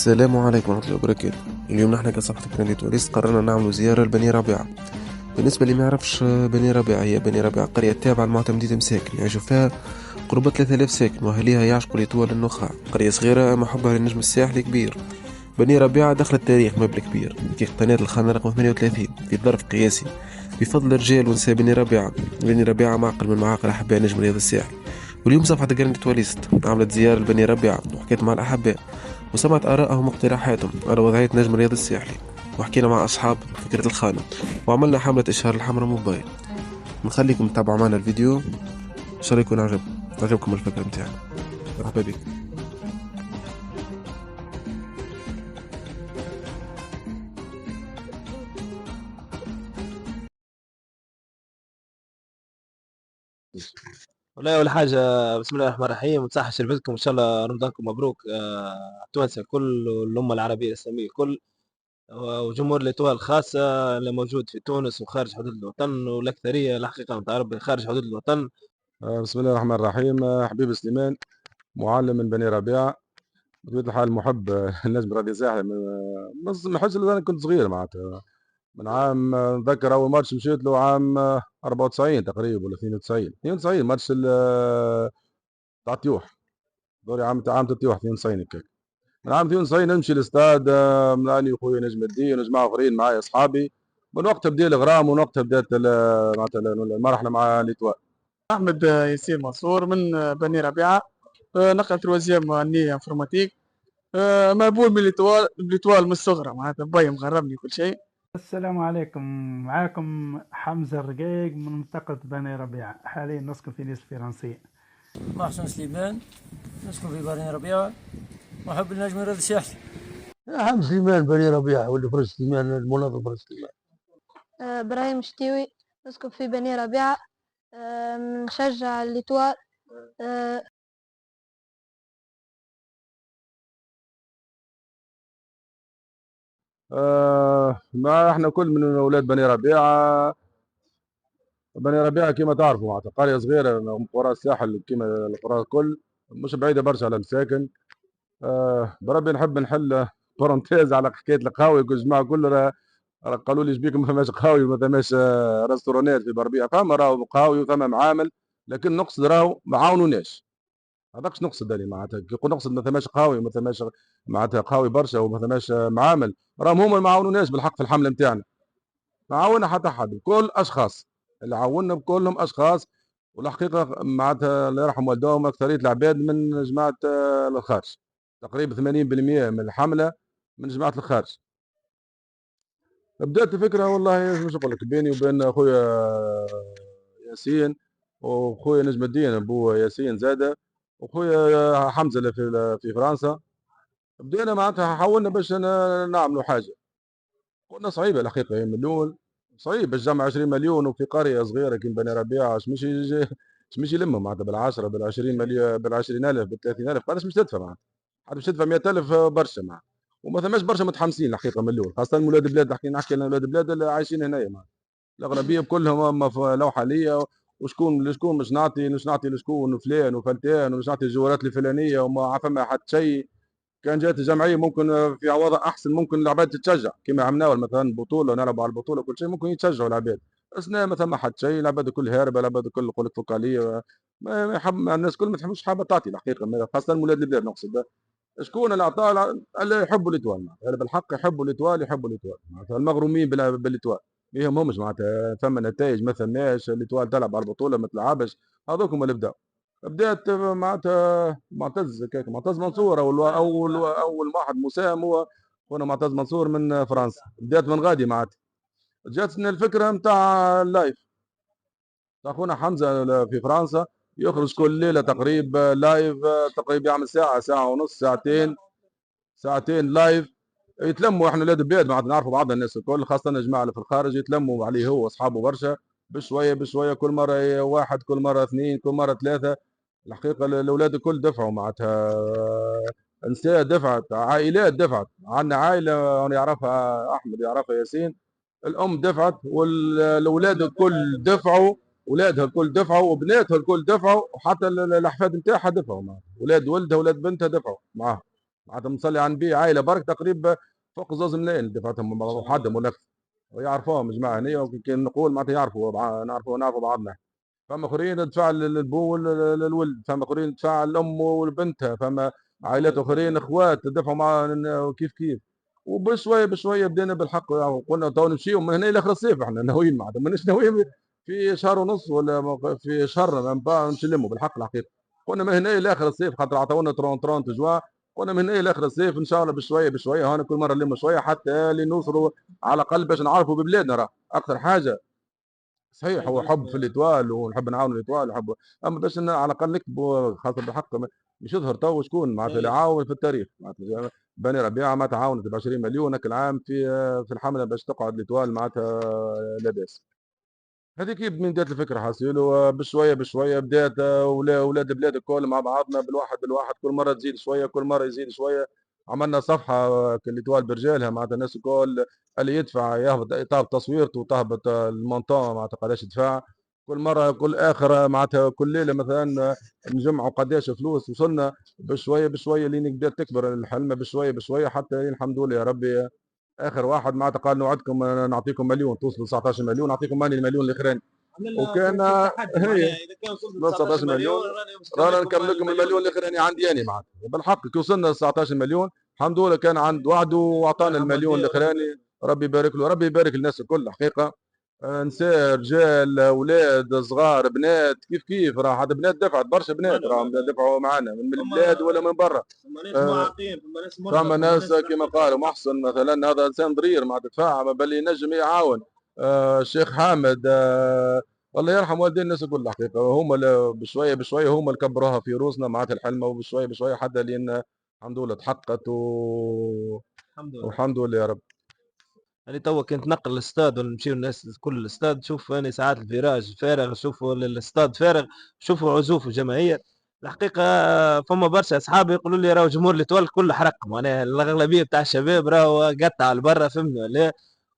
السلام عليكم ورحمة الله وبركاته. اليوم نحن كصفحة كريدي تونس قررنا نعمل زيارة لبني ربيعة. بالنسبة اللي ما يعرفش بني ربيعة، هي بني ربيعة قرية تابعة لمعتمدية مساكن يعيشوا فيها قرابة 3000 ساكن، وأهاليها يعشقوا لطوال النخاع. قرية صغيرة أما حبها للنجم الساحلي كبير. بني ربيعة دخلت التاريخ مبلغ كبير كي اقتنات الخانة رقم 38 في ظرف قياسي بفضل رجال ونساء بني ربيعة. بني ربيعة معقل من معاقل أحباء نجم رياض الساحل. واليوم صفحة جراند تواليست عملت زيارة لبني ربيعة وحكيت مع الأحباء وسمعت آرائهم واقتراحاتهم على وضعية نجم رياض الساحلي، وحكينا مع أصحاب فكرة الخانة وعملنا حملة إشهار الحمراء موبايل. نخليكم تتابعوا معنا الفيديو إن شاء الله يكون عجبكم الفكرة متاعنا. مرحبا بك. والله أول حاجة، بسم الله الرحمن الرحيم، وتصحة شربتكم إن شاء الله، رمضانكم مبروك. التوانسة كل والأمة العربية الإسلامية كل، وجمهور الإتوال خاصة اللي موجود في تونس وخارج حدود الوطن، والأكثرية الحقيقة متعرب خارج حدود الوطن. بسم الله الرحمن الرحيم. حبيب سليمان، معلم من بني ربيعة، بطبيعة الحال محب النجم رياضي ساحلي من حيث أنا كنت صغير معناتها، من عام نتذكر أول ماتش مشيت له عام 94 تقريبا ولا 92 ماتش تاع الطيوح، دوري عام الطيوح 92 هكاك. من عام 92 نمشي الاستاد، من أني وخويا نجم الدين وجماعة آخرين معايا أصحابي. من وقتها بدا الغرام، ومن وقتها بدات معناتها المرحلة مع ليتوال. أحمد ياسين منصور من بني ربيعة، نقل تروازيام نية انفورماتيك، مقبول من الإتوال من الصغرى، معناتها باي مغربني كل شيء. السلام عليكم، معاكم حمزة الرقيق من منطقة بني ربيعة، حاليا نسكن في نيس فرنسية. محسن سليمان، نسكن في بني ربيعة، وأحب النجم رياض الساحلي. حمد سليمان بني ربيعة، واللي فرج سليمان المناضل فرج سليمان. إبراهيم شتيوي، نسكن في بني ربيعة، نشجع الإتوال. ما احنا كل من اولاد بني ربيعه. بني ربيعه كما تعرفوا معناتها قريه صغيره من قرى الساحل كما القرى الكل، مش بعيده برشا على المساكن. بربي نحب نحل بارونتيز على حكايه القهاوي. كل جماعه كل قالوا لي شبيكم ما فماش قهاوي وما فماش ريستورونات في بربيعه. فما راهو قهاوي وثم معامل، لكن نقصد راهو ما عاونوناش. هذاكش نقصد اللي معناتها كي نقصد ما ثماش قهاوي وما ثماش معناتها قهاوي برشا وما ثماش معامل، راهم هما ما عاونوناش بالحق في الحمله نتاعنا. ما عاونا حتى حد، كل اشخاص اللي عاونا كلهم اشخاص. والحقيقه معناتها الله يرحم والدهم اكثريه العباد من جماعه الخارج، تقريبا 80% من الحمله من جماعه الخارج. بدات الفكره والله مش نقول لك بيني وبين اخويا ياسين وخويا نجم الدين ابو ياسين زاده وخويا حمزه اللي في فرنسا. بدينا معناتها حاولنا باش نعملوا حاجه. قلنا صعيبه الحقيقه، هي من الاول صعيب باش جمع 20 مليون وفي قريه صغيره كي بني ربيعه. مش يلموا معناتها بالعشره بال20 مليون بال20000 بال30000 قداش مش تدفع معناتها. حد باش تدفع 100000 برشا معناتها. وما ثماش برشا متحمسين الحقيقه من الاول، خاصه ولاد البلاد. نحكي انا ولاد البلاد اللي عايشين هنايا معناتها. الاغلبيه كلهم اما في لوحه ليا، وشكون مش نعطي لشكون وفلان وفلتان، ومش نعطي الجوارات الفلانيه وما فما حتى شيء. كان جات الجمعيه ممكن في وضع احسن، ممكن العباد تتشجع كما عملنا مثلا بطوله نلعبوا على البطوله كل شيء، ممكن يتشجعوا العباد. بس ما ثم حتى شيء، العباد الكل هاربه، العباد الكل يقول لك فوكاليه. ما يحب الناس الكل ما تحبش حابه تعطي الحقيقه، خاصه ولاد البلاد نقصد. شكون اللي عطاه؟ اللي يحبوا الاتوال معناتها، بالحق يحبوا الاتوال، معناتها المغرومين بالاتوال. ما يهمهمش معناتها ثم نتائج ما ثماش، الاتوال تلعب على البطوله ما تلعبش. هذوك هما اللي بدات معناتها معتز منصور اول واحد مساهم هو خونا معتز منصور من فرنسا. بدات من غادي معناتها جاتنا الفكره نتاع اللايف تاع خونا حمزه في فرنسا، يخرج كل ليله تقريبا لايف، تقريبا يعمل ساعه ونص ساعتين لايف. يتلموا احنا ولاد البلاد معناتها نعرفوا بعضنا الناس الكل، خاصه الجماعه اللي في الخارج يتلموا عليه هو واصحابه برشا، بشويه بشويه، كل مره واحد، كل مره اثنين، كل مره ثلاثه. الحقيقه الاولاد الكل دفعوا معناتها، نساء دفعت، عائلات دفعت. عندنا عائله انا يعرفها احمد، يعرفها ياسين، الام دفعت والاولاد الكل دفعوا، اولادها الكل دفعوا وبناتها الكل دفعوا، وحتى الاحفاد نتاعها دفعوا معها، اولاد ولدها اولاد بنتها دفعوا معاها. معناتها مصلي على النبي عائله برك تقريبا فوق زوز ملايين دفعتهم وحدهم ولا أكثر. ويعرفوهم الجماعه هنيا كي نقول معناتها يعرفوا نعرفوا بعضنا. فما اخرين تدفع للبو للولد، فما اخرين تدفع الام ولبنتها، فما عائلات اخرين اخوات تدفعوا مع كيف كيف. وبشويه بشويه بدينا بالحق قلنا تو نمشيو من هنا لاخر الصيف، احنا ناويين معناتها ماناش ناويين في شهر ونص ولا في شهر نسلموا بالحق الحقيقه. قلنا من هنا لاخر الصيف خاطر عطاونا 30 جوا. قلنا من هنا لاخر الصيف ان شاء الله بشويه بشويه هنا كل مره نلموا شويه حتى لنوصلوا على الاقل باش نعرفوا ببلادنا راه اكثر حاجه. صحيح هو حب في الإطوال ونحب نعاون الإطوال ونحب، أما باش على الأقل نكتبوا خاطر بالحق مش يظهر تو شكون معناتها اللي عاون في التاريخ معناتها بني ربيعة معناتها عاونت ب 20 مليون هاك العام في الحملة باش تقعد الإطوال معناتها لاباس. هذيك من بدات الفكرة حاسيل وبشوية بشوية بدات ولاد البلاد الكل مع بعضنا بالواحد بالواحد كل مرة تزيد شوية كل مرة يزيد شوية. عملنا صفحة الإطوال برجالها معناتها الناس الكل اللي يدفع يهبط طاب تصويرته وتهبط المونطون معناتها قداش يدفع. كل مرة كل آخر معناتها كل ليلة مثلا نجمعوا قداش فلوس وصلنا بشوية بشوية لين بدات تكبر الحلمة بشوية بشوية حتى الحمد لله يا ربي. آخر واحد معناتها قال نوعدكم نعطيكم مليون توصلوا 19 مليون نعطيكم ماني المليون الأخراني. وكان هي اذا كان وصلت 19 مليون رانا نكمل لكم المليون الاخراني عندي انا معناتها بالحق كي وصلنا ل 19 مليون الحمد لله كان عند وعده واعطانا المليون الاخراني. ربي يبارك له ربي يبارك للناس الكل حقيقه. نساء رجال اولاد صغار بنات كيف كيف راه حتى بنات دفعت برشا بنات راهم دفعوا معنا من البلاد ولا من برا. فما ناس كما قالوا محسن مثلا هذا انسان ضرير مع دفاع بل ينجم يعاون. الشيخ حامد الله يرحم والدين الناس الكل الحقيقه هما بشويه بشويه هما اللي كبروها في روسنا معناتها الحلمه وبشويه بشويه حتى لين الحمد لله تحققت الحمد لله. والحمد لله يا رب. أنا توا كنت نقل الاستاد ونمشيو الناس كل الاستاد شوف أنا ساعات الفيراج فارغ نشوفوا الاستاد فارغ نشوفوا عزوف وجماهير. الحقيقة فما برشا أصحابي يقولوا لي راهو جمهور الإتوال كله حرق معناها الأغلبية بتاع الشباب راهو قطع لبرا فهمنا ولا.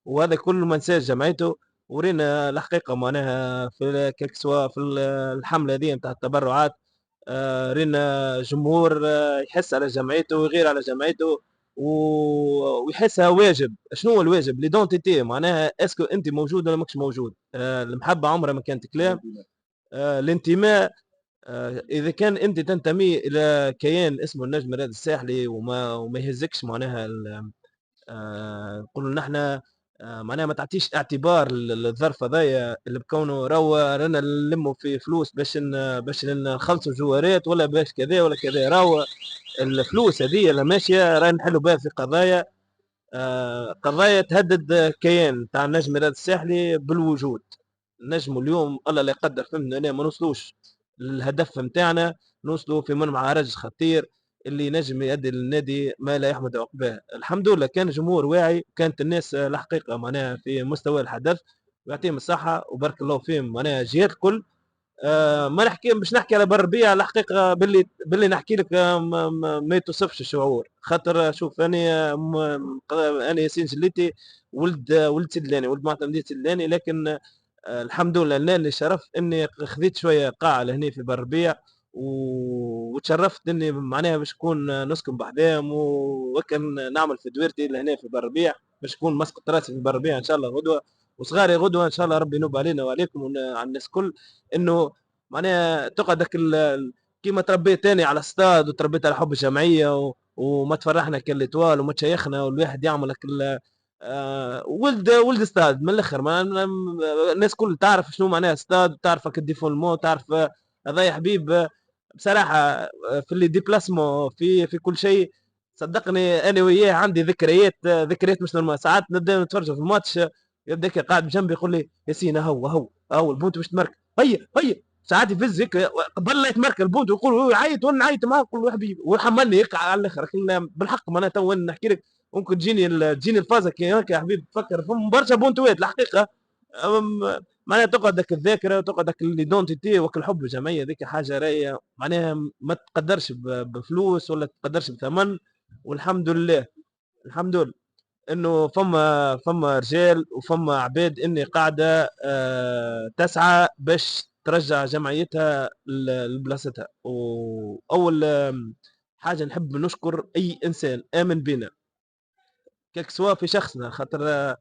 وهذا كله ما نساش جمعيته. ورينا الحقيقة معناها في سواء في الحملة هذه نتاع التبرعات. رينا جمهور يحس على جمعيته ويغير على جمعيته ويحسها واجب. شنو هو الواجب؟ ليدونتيتي معناها اسكو انت موجود ولا ماكش موجود. المحبه عمرها ما كانت كلام. الانتماء اذا كان انت تنتمي الى كيان اسمه النجم الرياضي الساحلي وما يهزكش معناها نقولوا نحن معناها ما تعطيش اعتبار للظرف هذايا اللي بكونه رانا نلموا في فلوس باش نخلصوا جوارات ولا باش كذا ولا كذا. الفلوس هذه اللي ماشيه رانا نحلوا بها في قضايا قضايا تهدد كيان تاع النجم الرياضي الساحلي بالوجود. نجموا اليوم الله لا يقدر فهمنا ما نوصلوش للهدف نتاعنا نوصلوا في منعرج خطير اللي نجم يؤدي للنادي ما لا يحمد عقباه. الحمد لله كان جمهور واعي كانت الناس الحقيقه معناها في مستوى الحدث ويعطيهم الصحه وبارك الله فيهم معناها جهات الكل. ما نحكي باش نحكي على بربيع الحقيقه باللي نحكي لك ما يتوصفش الشعور خاطر شوف انا ياسين جليتي ولد سدلاني ولد معتمدية سدلاني لكن الحمد لله نالني الشرف اني خذيت شويه قاعه لهنا في بربيع وتشرفت اني معناها باش نكون نسكن بحذاهم وكان نعمل في دويرتي لهنا في بربيع باش نكون مسقط راسي في بربيع ان شاء الله غدوه وصغاري غدوه ان شاء الله ربي ينوب علينا وعليكم وعلى الناس كل انه معناها تقعدك كيما تربيت تاني على استاد وتربيت على حب الجمعيه وما تفرحنا كالاتوال وما تشيخنا والواحد يعمل لك ولد استاد من الاخر الناس كل تعرف شنو معناها استاد تعرف الديفولمون تعرف هذا يا حبيب بصراحه في اللي ديبلاسمون في كل شيء. صدقني انا وياه عندي ذكريات مش نورمال. ساعات نبدا نتفرج في الماتش يبدا قاعد بجنبي يقول لي ياسين هو البونت باش تمرك هيا ساعات يفز هيك قبل لا يتمرك البونت ويقول هو يعيط وانا نعيط معاه نقول له حبيبي ويحملني هيك على الاخر. بالحق معناها تو نحكي لك ممكن تجيني الفازه كي هيك يا حبيبي تفكر فهم برشا بونتوات الحقيقه معناها تقعدك الذاكره وتقعدك ليدونتيتي وك الحب الجمعيه ذيك حاجه راهيه معناها ما تقدرش بفلوس ولا تقدرش بثمن. والحمد لله الحمد لله انه فما رجال وفما عباد اني قاعده تسعى باش ترجع جمعيتها لبلاصتها. واول حاجه نحب نشكر اي انسان امن بنا كيك سوا في شخصنا، خاطر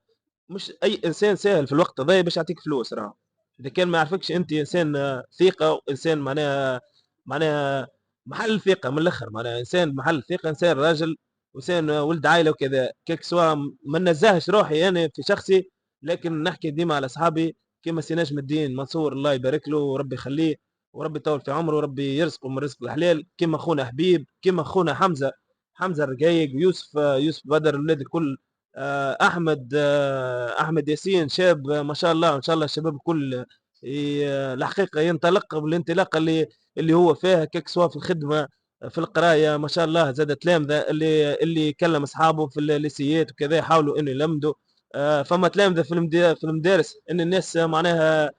مش اي انسان ساهل في الوقت هذا باش يعطيك فلوس. راه اذا كان ما يعرفكش انت انسان ثقه، وانسان معناها محل ثقه من الاخر، معناها انسان محل ثقه، انسان راجل، وانسان ولد عائله وكذا. كيك سوا ما نزهش روحي انا في شخصي، لكن نحكي ديما على اصحابي كيما سي نجم الدين منصور، الله يبارك له وربي يخليه وربي يطول في عمره وربي يرزقه من رزق الحلال، كيما خونا حبيب، كيما خونا حمزه الرقايق، ويوسف يوسف بدر، الاولاد الكل، احمد ياسين، شاب ما شاء الله، ان شاء الله الشباب الكل الحقيقه ينطلق بالانطلاقه اللي هو فيها، كيك سواء في الخدمه، في القرايه ما شاء الله. زاد تلامذه اللي كلم اصحابه في الليسيات وكذا يحاولوا انه يلمدوا. فما تلامذه في المدارس ان الناس معناها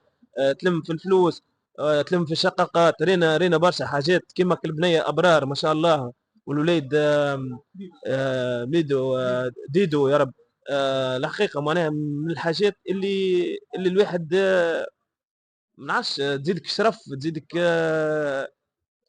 تلم في الفلوس، تلم في الشقاقات. رينا برشا حاجات كيما البنيه ابرار ما شاء الله، والوليد ميدو ديدو يا رب. الحقيقه معناها من الحاجات اللي الواحد ما نعرفش تزيدك شرف، تزيدك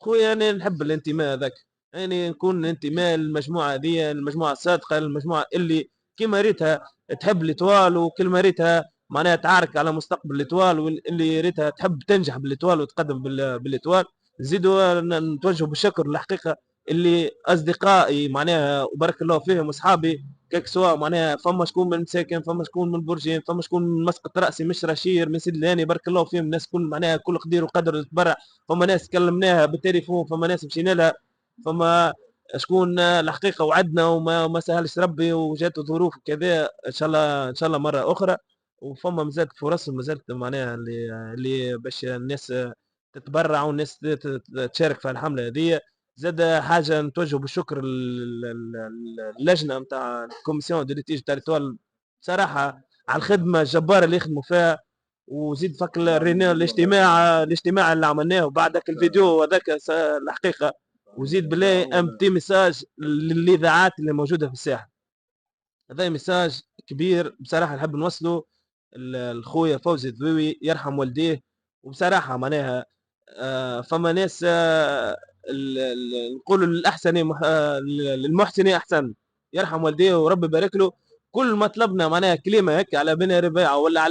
خويا. انا نحب الانتماء هذاك، يعني نكون انتماء للمجموعه هذه، المجموعه الصادقه، المجموعه اللي كيما ريتها تحب ليتوال، وكلمه ريتها معناها تعارك على مستقبل ليتوال، واللي ريتها تحب تنجح بالليتوال وتقدم بالليتوال. نزيدوا نتوجهوا بالشكر الحقيقه اللي اصدقائي معناها وبارك الله فيهم واصحابي، كيك سواء معناها فما شكون من مساكن، فما شكون من برجين، فما شكون من مسقط راسي، مش رشير من سيد الهاني، بارك الله فيهم. الناس كل معناها كل قدير وقدر تبرع. فما ناس كلمناها بالتليفون، فما ناس مشينا لها، فما شكون الحقيقه وعدنا وما سهلش ربي وجات ظروف كذا. ان شاء الله ان شاء الله مره اخرى. وفما مازالت فرص، مازالت معناها اللي باش الناس تتبرع والناس تشارك في الحمله هذه. زاد حاجه نتوجه بالشكر اللجنه نتاع الكوميسيون دو ليتيج تاع ليتوال بصراحه على الخدمه الجباره اللي يخدموا فيها. وزيد فك الاجتماع اللي عملناه وبعد الفيديو هذاك الحقيقه. وزيد بالله امتي ميساج للاذاعات اللي موجوده في الساحه، هذا ميساج كبير بصراحه نحب نوصله لخويا فوزي الذوي يرحم والديه. وبصراحه معناها فما ناس نقولوا للاحسن للمحسن احسن، يرحم والديه وربي يبارك له. كل ما طلبنا معناها كلمه هيك على بني ربيعه ولا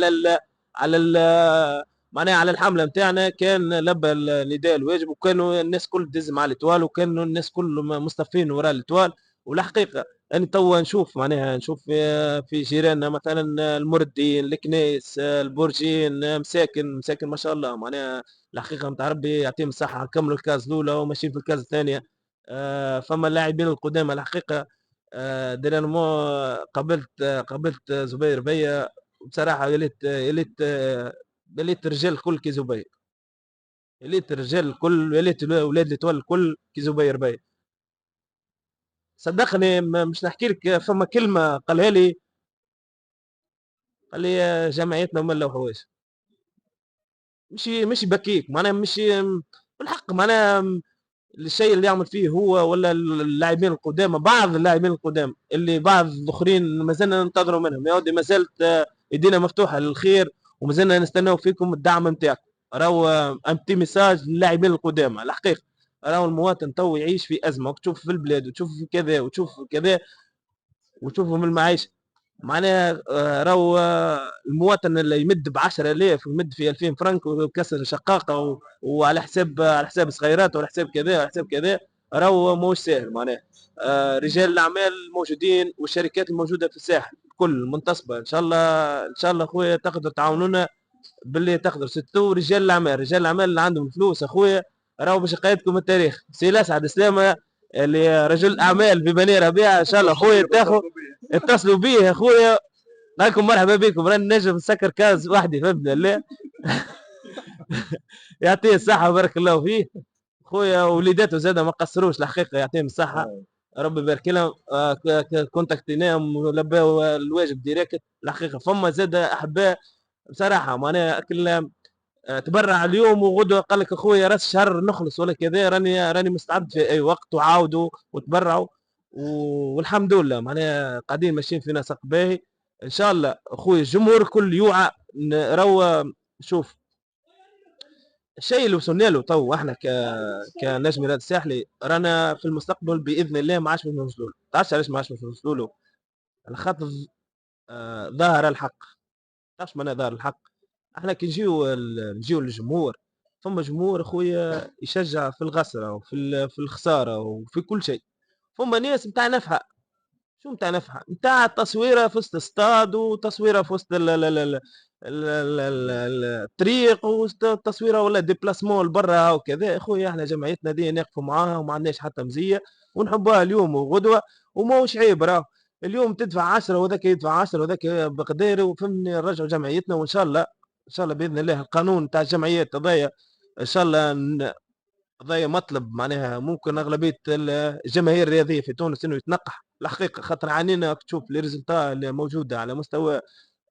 على معناها على الحمله نتاعنا، كان لبى النداء الواجب، وكانوا الناس كل تدز مع الاتوال، وكانوا الناس كل مصطفين وراء الاتوال. والحقيقه يعني توا نشوف معناها نشوف في جيراننا مثلا المردين، الكنيس، البرجين، مساكن ما شاء الله معناها الحقيقه نتاع ربي يعطيهم الصحه، كملوا الكاز الاولى وماشيين في الكاز الثانيه. فما اللاعبين القدامى الحقيقه ديرانمو قابلت زبير بيا، بصراحه وليت الرجال الكل كي زبير، وليت الرجال الكل، وليت اولاد التوال الكل كي زبير بيا. صدقني مش نحكي لك، فما كلمه قالها لي، قال لي جمعيتنا ملا وحوايج، مش بكيك معناها، مش بالحق معناها الشيء اللي يعمل فيه هو ولا اللاعبين القدامى، بعض اللاعبين القدامى اللي بعض الاخرين ما زلنا ننتظروا منهم. يا ودي ما زالت ايدينا مفتوحه للخير، وما زلنا نستناو فيكم الدعم نتاعكم. راهو امتي ميساج للاعبين القدامى الحقيقه. راهو المواطن تو يعيش في ازمه، وتشوف في البلاد وتشوف في كذا وتشوف كذا وتشوفوا من المعيشه معناها. راهو المواطن اللي يمد ب 10,000 ويمد في 2000 فرنك ويكسر شقاقه وعلى حساب صغيرات وعلى حساب كذا وعلى حساب كذا، راهو ماهوش ساهل معناها. رجال الاعمال الموجودين والشركات الموجوده في الساحل الكل منتصبه، ان شاء الله ان شاء الله اخويا تقدر تعاونونا باللي تقدر. ستو رجال الاعمال اللي عندهم فلوس اخويا، راهو باش يقيدكم التاريخ. سي الاسعد سلامه اللي رجل اعمال ببني ربيعه، ان شاء الله اخويا تاخذ اتصلوا بيه يا اخويا، لكم مرحبا بكم. راني نجم نسكر كاز وحدي فبنا الله يعطيه الصحه وبارك الله فيه خويا. وليداته زاده ما قصروش الحقيقه، يعطيهم الصحه ربي يبارك لهم. كونتاكتيناهم ولباو الواجب ديريكت الحقيقه. فما زاده احباء بصراحه معناها اكل تبرع اليوم وغدوه قال لك اخويا راس الشهر نخلص ولا كذا، راني مستعد في اي وقت، وعاودوا وتبرعوا والحمد لله معناها قاعدين ماشيين في نسق باهي ان شاء الله. اخوي الجمهور كل يوعى. شوف الشيء اللي وصلنا له تو احنا كنجم رياض الساحلي رانا في المستقبل باذن الله ما عادش باش نوصلوا له. تعرفش علاش ما عادش باش نوصلوا له؟ على خاطر ظاهر الحق. تعرفش معناها ظاهر الحق؟ احنا كي نجيو للجمهور، ثم جمهور اخويا يشجع في الغسرة وفي في الخسارة وفي كل شيء. ثم ناس نتاع نفحة. شو نتاع نفحة؟ نتاع تصويرة في وسط استاد، وتصويرة في وسط الطريق، وتصويرة ولا ديبلاسمون لبرا وكذا. اخويا احنا جمعيتنا دي نقفوا معاها وما عندناش حتى مزية، ونحبوها اليوم وغدوة، وماهوش عيب. راه اليوم تدفع 10 وذاك يدفع 10 وذاك بقديره، وفهمني نرجعوا جمعيتنا. وان شاء الله ان شاء الله باذن الله القانون تاع الجمعيات هذايا ان شاء الله هذايا مطلب معناها ممكن اغلبيه الجماهير الرياضيه في تونس انه يتنقح الحقيقه. خاطر عانينا تشوف لي ريزلتا اللي موجوده على مستوى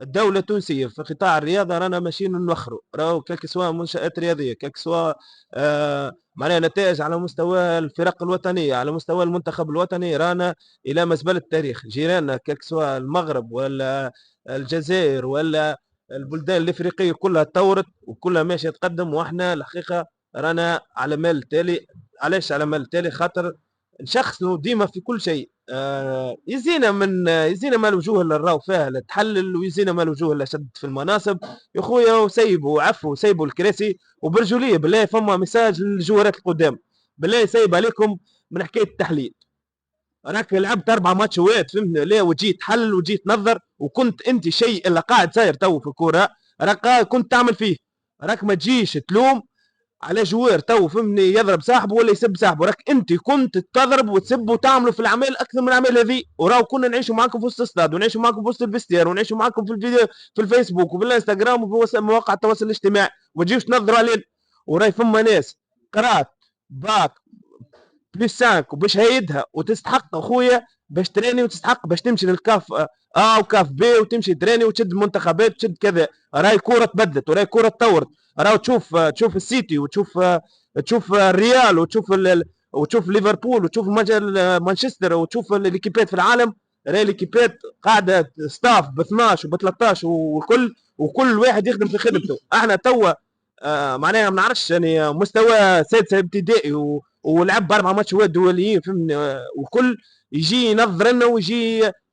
الدوله التونسيه في قطاع الرياضه، رانا ماشيين نوخروا. راهو كلك سواء منشات رياضيه، كلك سواء معناها نتائج على مستوى الفرق الوطنيه، على مستوى المنتخب الوطني، رانا الى مزبله التاريخ. جيراننا كلك سواء المغرب ولا الجزائر ولا البلدان الافريقيه كلها تطورت وكلها ماشيه تقدم، واحنا الحقيقه رانا على مال التالي. علاش على مال التالي؟ خاطر نشخصوا ديما في كل شيء. يزينا ما الوجوه اللي راهو فيها لا تحلل، ويزينا ما الوجوه اللي شد في المناصب. يا خويا وسيبوا عفوا سيبوا الكراسي وبرجوليه. بالله فما مساج للجوارات القدام، بالله سايب عليكم من حكايه التحليل. راك لعبت 4 ماتشات فهمتني ليه، وجيت تحلل وجيت تنظر، وكنت انت شيء اللي قاعد ساير تو في الكوره راك كنت تعمل فيه. راك ما تجيش تلوم على جوار تو فهمني يضرب صاحبه ولا يسب صاحبه. راك انت كنت تضرب وتسب وتعملوا في الاعمال اكثر من الاعمال هذه، وراو كنا نعيشوا معاكم في وسط الاستاد، ونعيشوا معاكم في وسط الفيستير، ونعيشوا معاكم في الفيديو في الفيسبوك وفي الانستغرام وفي مواقع التواصل الاجتماعي، وما تجيوش تنظروا علينا. وراي فما ناس قرات باك بلس 5 وباش هيدها وتستحق اخويا باش تريني، وتستحق باش تمشي للكاف وكاف بي، وتمشي تريني وتشد المنتخبات وتشد كذا. راي كوره تبدلت وراي كوره تطورت. راهو تشوف السيتي تشوف الريال وتشوف ليفربول وتشوف مانشستر وتشوف الاكيبات في العالم. راهي الاكيبات قاعده ستاف ب 12 وب 13 وكل واحد يخدم في خدمته. احنا توا معناها ما نعرفش يعني مستوى سادسه ابتدائي ولعب 4 ماتشات دوليين فهمني، وكل يجي ينظر لنا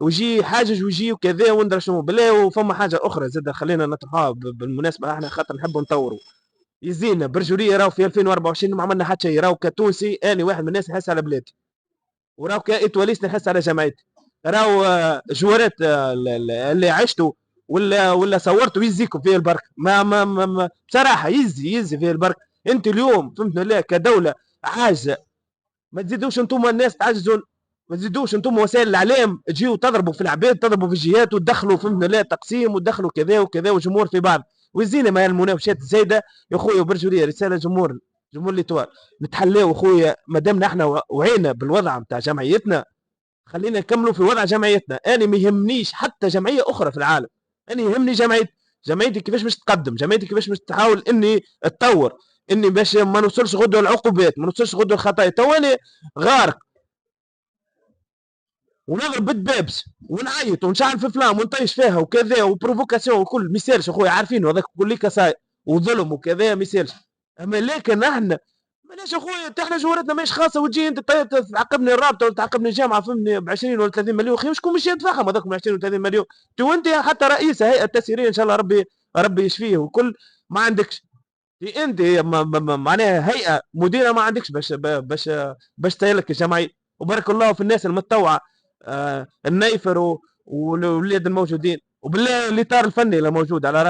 ويجي حاجج ويجي وكذا وندرى شنو بالله. وفما حاجه اخرى زاد خلينا نطرحها بالمناسبه، احنا خاطر نحبوا نطوروا. يزينا برجوليه راهو في 2024 ما عملنا حتى شيء. راهو كتونسي اني واحد من الناس نحس على بلادي، وراهو كايطواليست نحس على جماعتي. راهو جوارات اللي عشتوا ولا صورتوا يزيكم فيه البرك. ما بصراحه يزي فيه البرك. انت اليوم فهمتنا لا كدوله عاجزه، ما تزيدوش انتم الناس تعجزون، ما تزيدوش انتم وسائل الاعلام تجيو تضربوا في العباد، تضربوا في الجهات وتدخلوا فهمنا لا تقسيم وتدخلوا كذا وكذا وجمهور في بعض. ويزينا ما المناوشات الزايده يا خويا. وبرجوليه رساله جمهور ليتوال، نتحلاو اخويا ما دامنا احنا وعينا بالوضع نتاع جمعيتنا، خلينا نكملوا في وضع جمعيتنا. انا ما يهمنيش حتى جمعيه اخرى في العالم، انا يهمني جمعيتي كيفاش باش تقدم، جمعيتي كيفاش باش تحاول اني تطور، اني باش ما نوصلش غدوه العقوبات، ما نوصلش غدوه الخطايا. تو انا غارق ونضرب بالدبابس ونعيط ونشعل في فلام ونطيش فيها وكذا وبروفوكاسيون وكل ما يسالش اخويا عارفين هذاك كل كساي وظلم وكذا ما يسالش. اما لكن احنا ماناش اخويا احنا جوارتنا ماهيش خاصه، وتجي انت تعاقبني الرابطه ولا تعاقبني الجامعه فهمني ب 20 ولا 30 مليون. اخي شكون باش يدفعهم هذاك ب 20 ولا 30 مليون؟ تو انت حتى رئيس هيئه التسييريه ان شاء الله ربي يشفيه وكل ما عندكش انت معناها هيئه مديره ما عندكش باش تسيلك الجمعيه. وبارك الله في الناس المتطوعه النيفر والولاد الموجودين، وبالله الاطار الفني اللي موجود على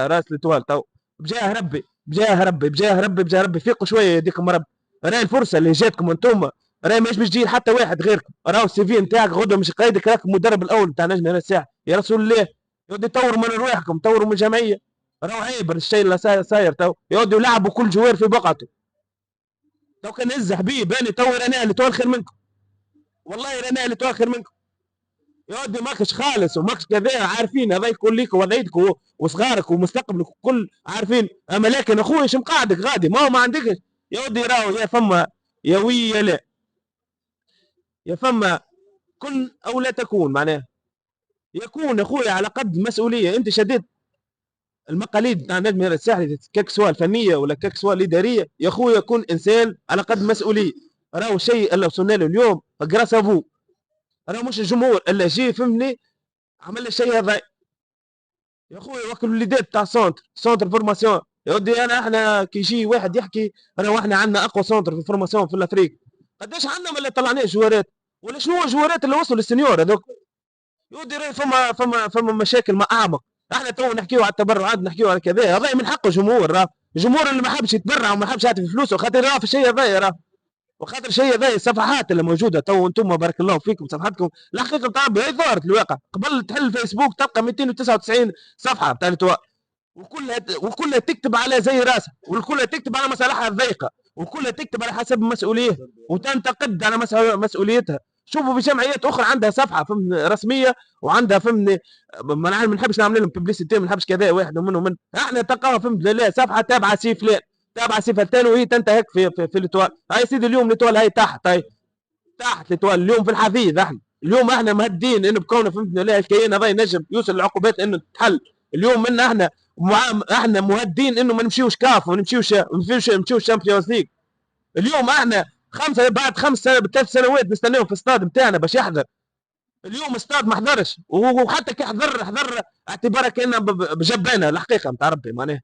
راس التوال تو. بجاه ربي بجاه ربي بجاه ربي بجاه ربي فيقوا شويه يديكم رب. راهي الفرصه اللي جاتكم انتم راهي مش باش تجي حتى واحد غيركم. راهو السي في نتاعك غدوه مش قايدك، راك المدرب الاول نتاع نجم هنا الساحه يا رسول الله. يودي طوروا من رواحكم، طوروا من الجمعيه. راهو عيب الشيء اللي صاير تو. يودوا يلعبوا كل جوار في بقعته. تو كان نز حبيب انا تو انا اللي خير منكم، والله انا اللي خير منكم. يا ودي ماكش خالص وماكش كذا، عارفين هذا يكون ليك وضعيتك وصغارك ومستقبلك وكل عارفين. اما لكن اخويا شو مقعدك غادي ما هو ما عندكش يا ودي. راهو يا فما يا وي يا لا، يا فما كن او لا تكون معناه يكون اخويا على قد المسؤوليه. انت شديت المقاليد تاع النجم الساحلي كيك سواء الفنيه ولا كيك سواء الاداريه يا خويا كون انسان على قد مسؤوليه. راهو الشيء اللي وصلنا له اليوم جراس ابو، راهو مش الجمهور اللي جي فهمني عمل الشيء هذا يا خويا. وكل الوليدات تاع سونتر فورماسيون يا ودي. احنا كي يجي واحد يحكي راهو احنا عندنا اقوى سونتر في الفورماسيون في الافريق، قداش عندنا ولا طلعناه جوارات ولا شنو هو الجوارات اللي وصلوا للسنيور هذوك؟ يودي راهي فما مشاكل ما اعمق. احنا تو نحكيو على التبرعات نحكيو على كذا، هذا من حق الجمهور. راه الجمهور اللي ما حبش يتبرع وما حبش يعطي فلوسه خاطر راه في الشيء هذايا، راه وخاطر الشيء هذايا الصفحات اللي موجوده تو انتم بارك الله فيكم صفحاتكم الحقيقه تاع ربي هي ظهرت الواقع. قبل تحل فيسبوك تلقى 299 صفحه بتاع التوا، وكلها تكتب على زي راسها، وكلها تكتب على مصالحها الضيقه، وكلها تكتب على حسب مسؤوليه وتنتقد على مسؤوليتها. شوفوا في جمعيات اخرى عندها صفحه فهم رسميه وعندها فهم ما نحبش نعمل لهم ببليسيتي، ما نحبش كذا واحد ومن احنا تلقاها فهم لا صفحه تابعه سي فلان تابعه سي فلان وهي تنتهك في الاتوال. هاي سيدي اليوم الاتوال هاي تحت، هاي تحت الاتوال اليوم في الحديد. احنا مهدين انه بكونه فهمتنا لا الكيان هذا ينجم يوصل لعقوبات انه تتحل. اليوم من احنا مهدين انه ما نمشيوش كاف وما نمشيوش شامبيونز ليج. اليوم احنا بعد 3 سنوات نستناهم في الاستاد بتاعنا باش يحضر. اليوم الاستاد ما حضرش، وحتى كي حضر اعتبارها كانه بجبانه الحقيقه نتاع ربي معناها.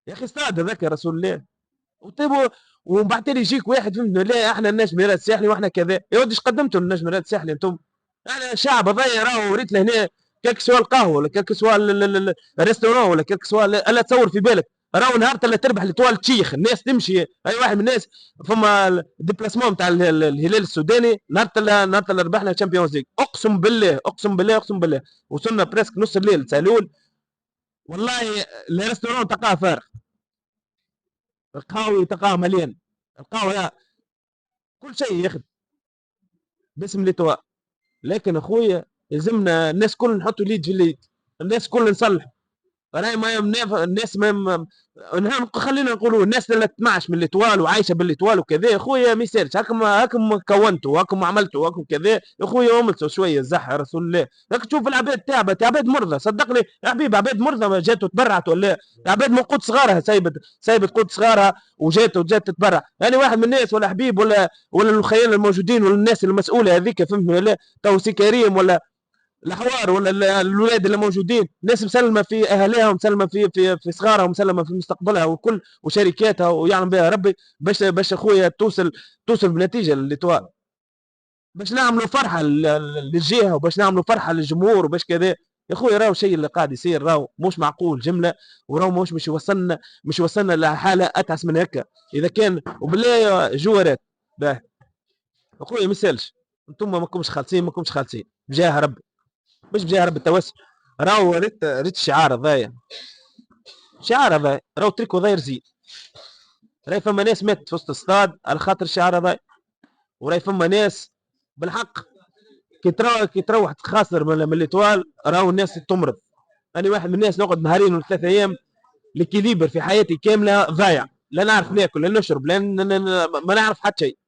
يا اخي استاد هذاك يا رسول الله. ومن بعد يجيك واحد فهمنا لا احنا النجم الرياض الساحلي واحنا كذا. يا ودي ايش قدمتوا للنجم الرياض الساحلي انتم؟ احنا الشعب هذايا راهو وريت له هنا كيك سوا القهوه ولا كيك سوا الريستورون ولا كيك سوا الا تصور في بالك راهو نهار اللي تربح لتوال تشيخ الناس تمشي. اي واحد من الناس فما الديبلاسمون نتاع الهلال السوداني نهار اللي ربحنا الشامبيونز ليج، اقسم بالله وصلنا بريسك نص الليل سالول والله. الريستورون تلقاه فارغ، القهوه تلقاه مليان، القهوه كل شيء ياخذ باسم لتوا. لكن اخويا يلزمنا الناس كل نحطوا اليد في اليد، الناس كل نصلح. راهي ما الناس ما خلينا نقولوا الناس اللي تمعش من الاتوال وعايشه بالاتوال وكذا يا خويا ما يصيرش هاكم كونتوا هاكم عملتوا هاكم كذا يا خويا. املسوا شويه الزح يا رسول الله. راك تشوف العباد تعبت، عباد مرضى صدقني يا حبيبي، عباد مرضى جات وتبرعت ولا عباد من قوت صغارها سايبت قوت صغارها وجات تتبرع. يعني واحد من الناس ولا حبيب ولا الخيال الموجودين ولا الناس المسؤوله هذيك فهمت ولا تو سي كريم ولا الحوار ولا الولاد اللي موجودين، ناس مسلمه في اهلها ومسلمه في صغارها ومسلمه في مستقبلها وكل وشركاتها ويعلم بها ربي باش اخويا توصل بنتيجه للاتوال، باش نعملوا فرحه للجهه وباش نعملوا فرحه للجمهور وباش كذا. يا اخويا راهو الشيء اللي قاعد يصير راهو مش معقول جمله، وراهو مش يوصلنا لحاله اتعس من هكا. اذا كان وبالله جوارات باه اخويا ما يسالش انتم ماكمش خالصين بجاه ربي، مش بجاه رب التوسل. راهو ريت الشعار هذايا راهو تريكو ضاير زين. راهي فما ناس ماتت في وسط الاستاد على خاطر الشعار هذايا، وراهي فما ناس بالحق كي تروح تخاسر من الاتوال راهو الناس تمرض. انا واحد من الناس نقعد نهارين ولا 3 ايام ليكيليبر في حياتي كامله ضايع، لا نعرف ناكل لا نشرب لا ما نعرف حتى شيء.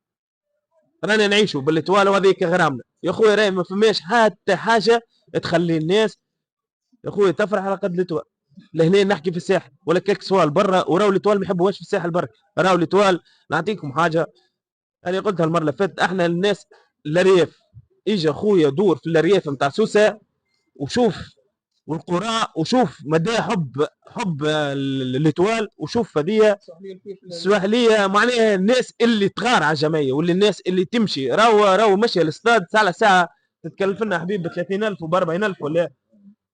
رانا نعيشوا بالاتوال وهذيك غرامنا يا خويا. راهي ما فماش حتى حاجه تخلي الناس يا خويا تفرح على قد الاتوال. لهنا نحكي في الساحل ولا كيك سوال برا، وراو الاتوال ما يحبوهاش في الساحل برا. راو الاتوال نعطيكم حاجه انا قلتها المره اللي فاتت، احنا الناس الريف اجا خويا دور في الريف نتاع سوسه وشوف والقرى وشوف مدى حب الاتوال وشوف هذه السواحليه معناها الناس اللي تغار على الجمعيه واللي الناس اللي تمشي راهو ماشيه الاستاد ساعه تتكلف لنا حبيب ب 30,000 وب 40,000 ولا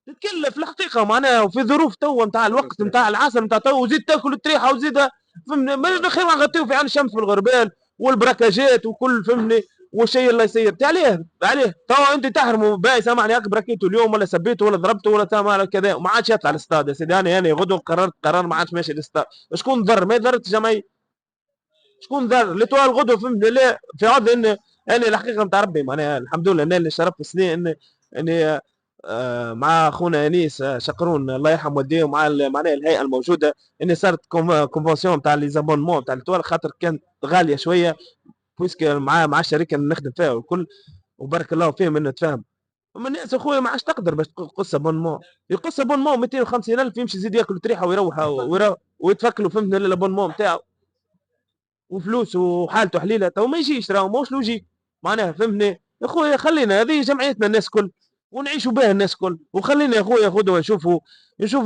تتكلف الحقيقه معناها. وفي ظروف تو نتاع الوقت نتاع العصر نتاع تو وزيد تاكل التريحه وزيد فهمني ما خير ما نغطيو في عين الشمس في الغربال والبركاجات وكل فهمني والشيء اللي يصير عليه تو انت تحرموا باي سامحني هاك بركيته اليوم ولا سبيته ولا ضربته ولا تمام كذا وما عادش يطلع الاستاد يا سيدي. انا غدوه قررت قرار ما عادش ماشي الاستاد. شكون ضر؟ ما ضرت الجمعيه. شكون ضر؟ الاتوال غدوه فهمني لا في عوض ان انا الحقيقه نتاع ربي معناها الحمد لله انا اللي شرفت سنين اني مع اخونا انيس شقرون الله يرحم والديه ومع معناها الهيئه الموجوده اني صارت كونفونسيون تاع لي زابونمون تاع الاتوال خاطر كانت غاليه شويه بويسك مع الشركه اللي نخدم فيها والكل وبارك الله فيهم انه تفهم. اما الناس اخويا ما عادش تقدر باش تقص ابونمون، يقص ابونمون 250,000 يمشي يزيد ياكل تريحه ويروح ويتفكلوا فهمت الابونمون نتاعو وفلوس وحالته حليله، تو ما يجيش راهو ماهوش لوجيك معناها فهمتني يا خويا. خلينا هذه جمعيتنا الناس كل ونعيشوا بها الناس كل، وخلينا يا خويا غدوه نشوفوا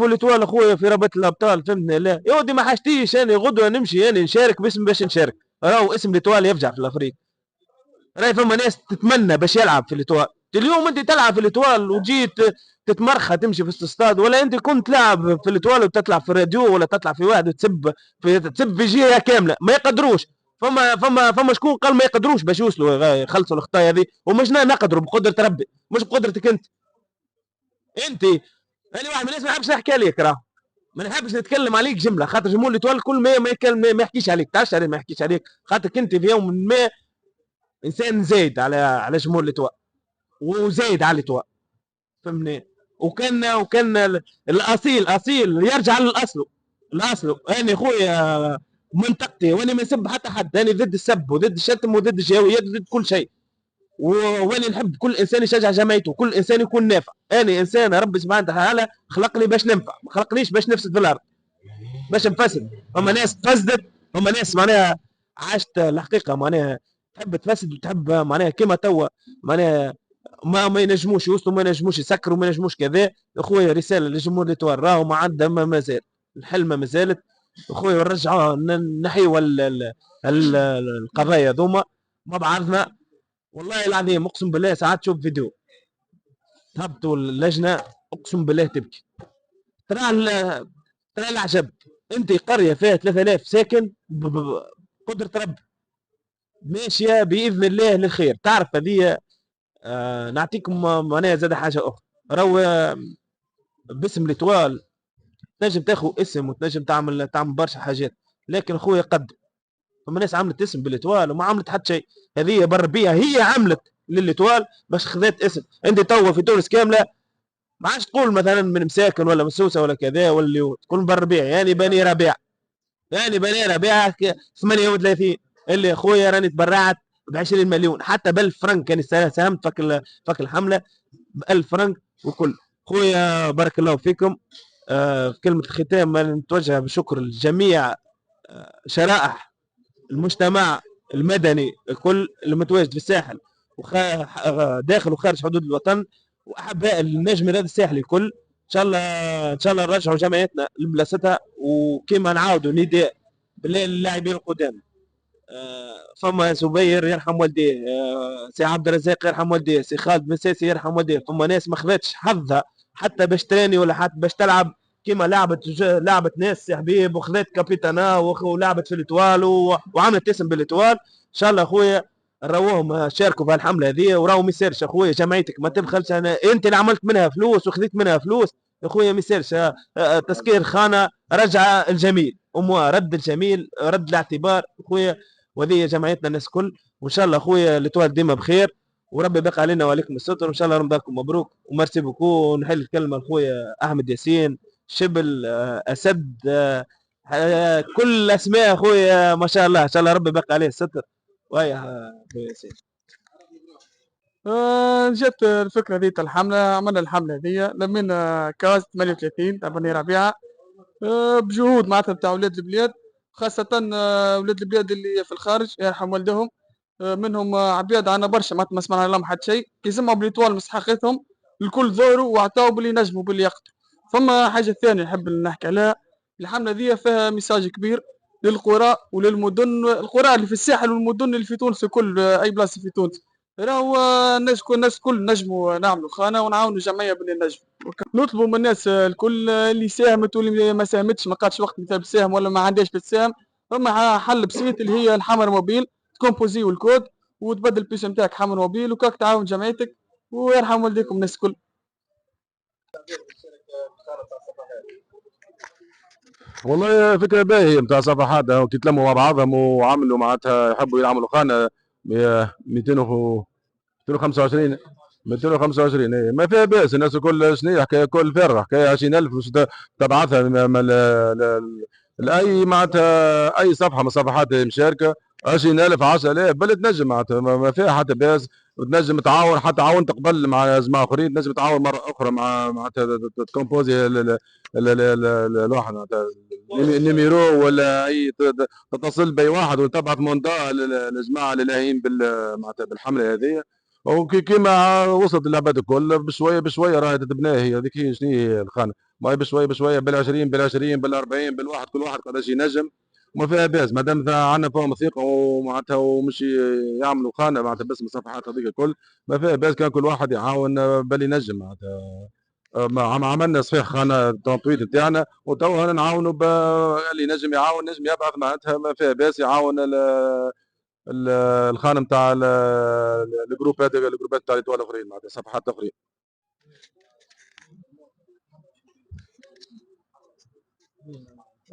الاتوال اخويا في رابطه الابطال فهمتني. لا يا ودي ما حاجتيش انا غدوه نمشي انا نشارك باسم باش نشارك، راهو اسم الاتوال يفجع في الافريق، راهي فما ناس تتمنى باش يلعب في الاتوال. اليوم انت تلعب في الاتوال وجيت تتمرخى تمشي في الاستاد، ولا انت كنت تلعب في الاتوال وتطلع في الراديو ولا تطلع في واحد وتسب تسب في جهه كامله ما يقدروش. فما شكون قال ما يقدروش باش يوصلوا يخلصوا الخطايا هذه، ومش نقدروا بقدره ربي مش بقدرتك انت. انا واحد من الناس ما نحبش نحكي عليك، راه ما نحبش نتكلم عليك جمله، خاطر جمهور الاتوال كل ما يحكيش عليك، تعرفش عليه ما يحكيش عليك، خاطر انت في يوم ما انسان زايد على جمهور الاتواء وزايد على الاتواء فهمني. وكان الاصيل يرجع للاصل. انا خويا منطقتي وانا ما نسب حتى حد، انا ضد السب وضد الشتم وضد الجهويات وضد كل شيء، وانا نحب كل انسان يشجع جماعته وكل انسان يكون نافع. انا انسان ربي سبحانه وتعالى خلقني باش ننفع، ما خلقنيش باش نفسد في الارض باش نفسد. هما ناس تفسدت، هما ناس معناها عاشت الحقيقه معناها تحب تفسد وتحب معناها كيما توا معناها ما ينجموش يوصلوا، ما ينجموش يسكروا، ما ينجموش كذا. اخويا رساله للجمهور الاتوال راهو ما عندها ما زال الحلمه ما زالت اخويا، ونرجعوا نحيوا القضايا ذوما مع بعضنا. والله العظيم اقسم بالله ساعات تشوف فيديو تهبطوا اللجنه اقسم بالله تبكي. ترى العجب، انت قريه فيها 3000 ساكن بقدره ربي ماشيه باذن الله للخير. تعرف هذه نعطيكم معناها زاد حاجه اخرى، راهو باسم الاتوال تنجم تاخذ اسم وتنجم تعمل برشا حاجات، لكن خويا قدم فما ناس عملت اسم بالاتوال وما عملت حتى شيء. هذه بربيه هي عملت للاتوال باش خذت اسم. انت توا في تونس كامله ما عادش تقول مثلا من مساكن ولا من سوسه ولا كذا ولا اللي تقول بربيع، يعني بني ربيع، يعني بني ربيع 38 اللي اخويا راني تبرعت ب 20 مليون حتى ب 1000 فرنك، كان ساهمت فك الحمله ب 1000 فرنك وكل. خويا بارك الله فيكم. في كلمه الختام نتوجه بشكر لجميع شرائح المجتمع المدني الكل المتواجد في الساحل داخل وخارج حدود الوطن، واحباء النجم الرياضي الساحلي الكل. ان شاء الله نرجعوا جمعيتنا لبلاصتها، وكما نعاودوا نداء بالله للاعبين القدام. فما زبير يرحم والديه، سي عبد الرزاق يرحم والديه، سي خالد بن ساسي يرحم والديه. فما ناس ما خذتش حظها حتى باش تراني ولا حتى باش تلعب كيما لعبت ناس سي حبيب وخذت كابيتانا ولعبت في الاتوال وعملت اسم بالاتوال. ان شاء الله اخويا راوهم شاركوا في الحمله هذه، وراو ما يسالش اخويا جمعيتك ما تبخلش. انت اللي عملت منها فلوس وخذيت منها فلوس اخويا ما يسالش. تسكير خانه رجع الجميل رد الجميل رد الاعتبار اخويا، وهذه جمعيتنا الناس كل. وان شاء الله اخويا الاتوال ديما بخير وربي يبقى علينا وعليكم الستر، وان شاء الله رمضانكم مبروك وميرسي بوكو. ونحل الكلمه اخويا احمد ياسين شبل اسد كل اسماء اخويا ما شاء الله، ان شاء الله ربي يبقى عليه الستر. ويا اخويا ياسين جت الفكرة ذي الحملة، عملنا الحملة ذي لمينا كاس 38 تاع بني ربيعة بجهود معناتها تاع ولاد البلاد، خاصة ولاد البلاد اللي في الخارج يرحم والدهم. منهم عباد عنا برشا ما سمعنا لهم حتى شيء، يسمعوا بالإطوال مستحقتهم الكل ظهروا وعطاوا باللي نجموا باللي يقدروا. ثم حاجة ثانية نحب نحكي عليها، الحملة ذي فيها ميساج كبير للقرى وللمدن، القرى اللي في الساحل والمدن اللي في تونس وكل أي بلاصة في تونس. راهو الناس الكل نجموا نعملوا خانة ونعاونوا جمعية باللي نجم. نطلبوا من الناس الكل اللي ساهمت واللي ما ساهمتش ما قاتش وقت مثال تساهم ولا ما عندهاش بتساهم، ثم حل بسيط اللي هي الحمر موبيل، تكومبوزي والكود وتبدل البيس نتاعك حمر موبيل وكاك تعاون جمعيتك ويرحم والديكم الناس الكل. والله فكره باهيه نتاع صفحات كي تلموا مع بعضهم وعملوا معناتها يحبوا يعملوا خانه 225 225 ما فيها باس. الناس الكل شنو حكايه كل فرح حكايه 20,000 باش تبعثها لاي معناتها اي صفحه من الصفحات المشاركه 20,000 10,000 بل تنجم معناتها ما فيها حتى باس. وتنجم تعاون حتى عاونت قبل مع جماعه اخرين، تنجم تعاون مره اخرى معناتها تكومبوزي الواحد معناتها نيميرو ولا اي تتصل باي واحد وتبعث موندا للجماعه اللي لاهين معناتها بالحمله هذه. وكيما وصلت اللعبات الكل بشويه بشويه راهي تتبنى. هي هذيك هي شنو هي الخانه، ما هي بشويه بشويه بال20 بال20 بال40 بالواحد، كل واحد قداش ينجم وما فيها باس ما دام عندنا فيهم ثقه ومعناتها ومش يعملوا خانه معناتها باسم الصفحات هذيك الكل. ما فيها باس كان كل واحد يعاون بل ينجم معناتها. عملنا صحيح خانه التويت نتاعنا وتوا هنا نعاونوا اللي ينجم يعاون نجم يبعث معناتها ما فيها باس يعاون الخانه نتاع الجروبات نتاع الدول الاخرين معناتها صفحات اخرين.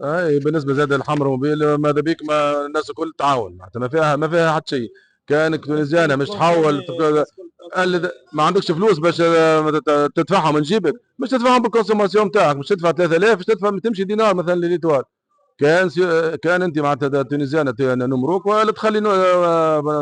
اي بالنسبه زاد الحمر موبيل ماذا بيك ما الناس الكل تعاون معناتها ما فيها حتى شيء. كانك تونسيانا مش تحول ما عندكش فلوس باش تدفعهم من جيبك، مش تدفعهم بالكونسوماسيون تاعك، مش تدفع 3000 مش تدفع تمشي دينار مثلا لليتوال. كان انت معناتها تونسيانا نمروك ولا تخلي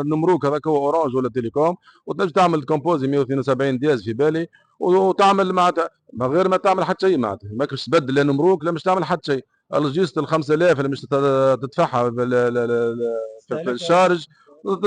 نمروك هذاك هو اورانج ولا تيليكوم وتنجم تعمل كومبوزي 172 دياز في بالي وتعمل معناتها من غير ما تعمل حتى شيء معناتها ماكش تبدل لا نمروك لا مش تعمل حتى شيء. الجيست ال 5000 اللي مش تدفعها في الشارج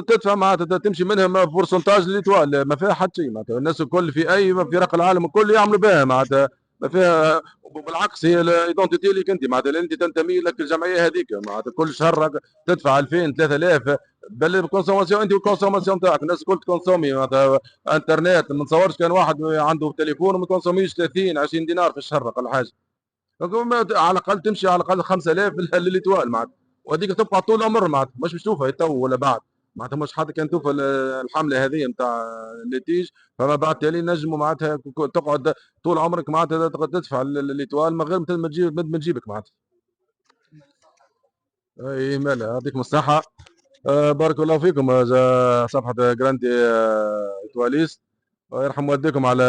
تدفع معناتها تمشي منها بورسنتاج ليتوال ما فيها حتى شيء معناتها. الناس الكل في اي في رق العالم الكل يعملوا بها معناتها ما فيها. وبالعكس هي الايدونتيتي ليك انت معناتها اللي انت تنتمي لك الجمعيه هذيك معناتها كل شهر تدفع 2000 3000 بل الكونسوماسيون انت والكونسوماسيون تاعك الناس الكل تكونسومي معناتها انترنت. ما نتصورش كان واحد عنده تليفون وما تكونسوميش 30 20 دينار في الشهر اقل حاجه. على الاقل تمشي على الاقل 5000 لليتوال معناتها وهذيك تبقى طول العمر معناتها مش تشوفها تو ولا بعد معناتها مش حتى كان توفى الحمله هذه نتاع الليتيج فما بعد تالي نجموا معناتها تقعد طول عمرك معناتها تدفع ليتوال من غير ما تجيب من جيبك معناتها. اي مالا يعطيكم الصحه. بارك الله فيكم صفحه جراندي ايتواليست ويرحم والديكم على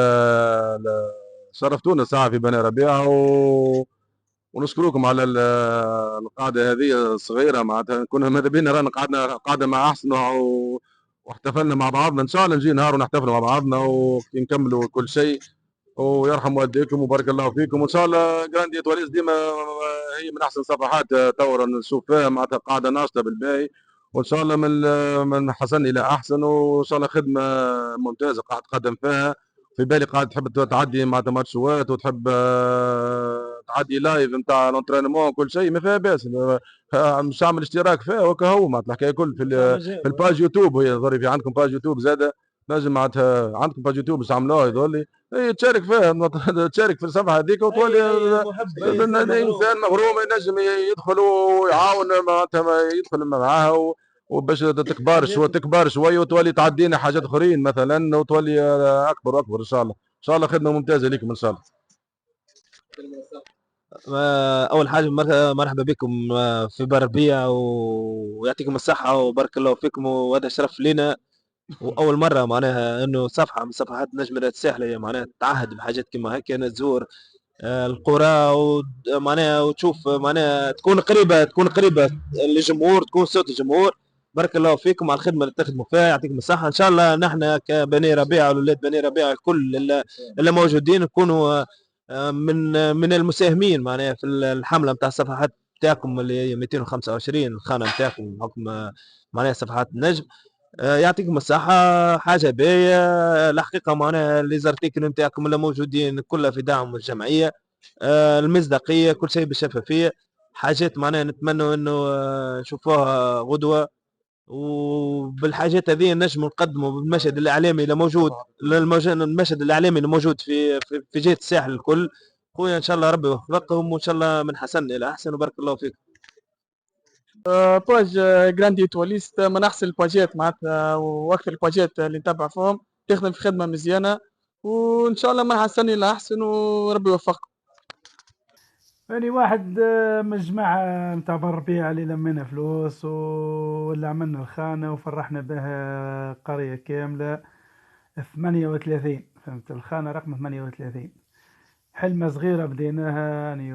شرفتونا ساعه في بني ربيعه ونشكركم على القاعده هذه الصغيره معناتها كنا ماذا بينا رانا قعدنا قاعده مع احسن واحتفلنا مع بعضنا ان شاء الله نجي نهار ونحتفلوا مع بعضنا ونكملوا كل شيء. ويرحم والديكم وبارك الله فيكم وان شاء الله جراندي تواليس ديما هي من احسن صفحات توا نشوف فيها معناتها قاعده ناشطه بالباهي وان شاء الله من حسن الى احسن وان شاء الله خدمه ممتازه قاعد تقدم فيها. في بالي قاعد تحب تعدي معناتها ماتشوات وتحب تعدي لايف نتاع لونترينمون كل شيء ما فيها باس. مش عامل اشتراك فيها وكا هو معناتها الحكايه كل في الباج يوتيوب هي ظهري في عندكم باج يوتيوب زاده نجم معناتها عندكم باج يوتيوب باش عملوها يظل لي تشارك فيها تشارك في الصفحه هذيك وتولي انسان مغروم ينجم يدخل ويعاون معناتها يدخل معاها وباش تكبر شويه وتولي تعدينا حاجات اخرين مثلا وتولي اكبر واكبر ان شاء الله. ان شاء الله خدمه ممتازه لكم ان شاء الله. اول حاجه مرحبا بكم في بربيع ويعطيكم الصحه وبارك الله فيكم وهذا شرف لنا. واول مره معناها انه صفحه من صفحات نجم الساحليه معناها تعهد بحاجات كما هيك تزور القرى ومعناها وتشوف معناها تكون قريبه للجمهور تكون صوت الجمهور. بارك الله فيكم على الخدمه اللي تخدموا فيها يعطيكم الصحه. ان شاء الله نحن كبني ربيعه واولاد بني ربيعه الكل اللي موجودين نكونوا من المساهمين معناها في الحمله نتاع الصفحات نتاعكم اللي هي 225 الخانه نتاعكم بحكم معناها صفحات النجم. يعطيكم الصحة حاجة باهية الحقيقة معناها لي زارتيكل نتاعكم اللي موجودين كلها في دعم الجمعية. المصداقية كل شيء بالشفافية حاجات معناها نتمنى انه نشوفوها غدوة وبالحاجات هذه نجم نقدموا بالمشهد الاعلامي اللي موجود المشهد الاعلامي اللي موجود في جهة الساحل الكل. خويا ان شاء الله ربي يوفقهم وان شاء الله من حسن الى احسن وبارك الله فيكم. باج جراندي تواليست من احسن الباجات معناتها واكثر الباجات اللي نتبع فيهم تخدم في خدمه مزيانه وان شاء الله من حسن الى احسن وربي يوفقكم. يعني واحد من الجماعة متاع بربيع اللي لمينا فلوس واللي عملنا الخانة وفرحنا بها قرية كاملة 38 فهمت الخانة رقم 38 حلمة صغيرة بديناها يعني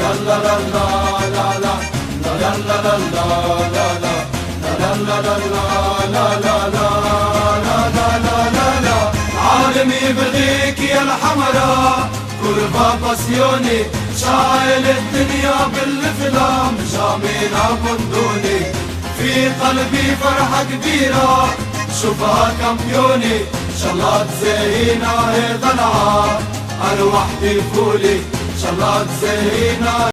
لا لا لا لا لا لا لا لا لا لا لا لا لا لا لا لا لا لا عالمي يبغيك يا الحمراء كربا باسيوني شايل الدنيا بالفلام جامينا بندوني في قلبي فرحة كبيرة شوفها كامبيوني شاء الله تزينا هي ضلعة أنا وحدي فولي شاء الله تزينا